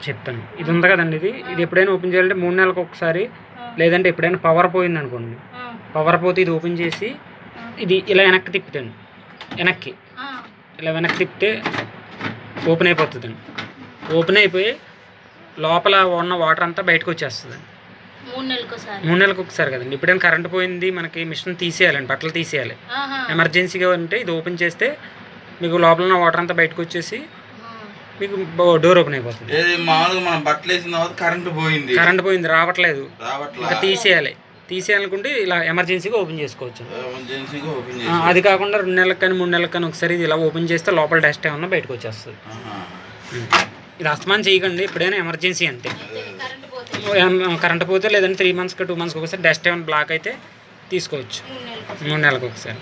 చెప్తాను. ఇది ఉంది కదండి, ఇది ఎప్పుడైనా ఓపెన్ చేయాలంటే 3 నెలలకు ఒకసారి, లేదంటే ఎప్పుడైనా పవర్ పోయింది అనుకోండి, పవర్ పోతే ఇది ఓపెన్ చేసి ఇది ఇలా వెనక్కి తిప్పుతాను. వెనక్కి ఇలా వెనక్కి తిప్పితే ఓపెన్ అయిపోతుందండి. ఓపెన్ అయిపోయి లోపల ఉన్న వాటర్ అంతా బయటకు వచ్చేస్తుందండి. 3 నెలలకు ఒకసారి కదండి. ఎప్పుడైనా కరెంట్ పోయింది, మనకి మిషన్ తీసేయాలండి, బట్టలు తీసేయాలి, ఎమర్జెన్సీగా ఉంటే ఇది ఓపెన్ చేస్తే మీకు లోపల ఉన్న వాటర్ అంతా బయటకు వచ్చేసి మీకు డోర్ ఓపెన్ అయిపోతుంది. కరెంట్ పోయింది, రావట్లేదు, ఇంకా తీసేయాలనుకుంటే ఇలా ఎమర్జెన్సీగా ఓపెన్ చేసుకోవచ్చు. అది కాకుండా 2 నెలలకు కానీ 3 నెలలకు కానీ ఒకసారి ఇది ఇలా ఓపెన్ చేస్తే లోపల డస్ట్ ఏమన్నా బయటకు వచ్చేస్తుంది. ఇది అస్తమానం చేయకండి, ఎప్పుడైనా ఎమర్జెన్సీ అంతే. కరెంట్ పోతే లేదంటే 3 మంత్స్కి 2 మంత్స్కి ఒకసారి డస్ట్ ఏమైనా బ్లాక్ అయితే తీసుకోవచ్చు 3 నెలలకు ఒకసారి.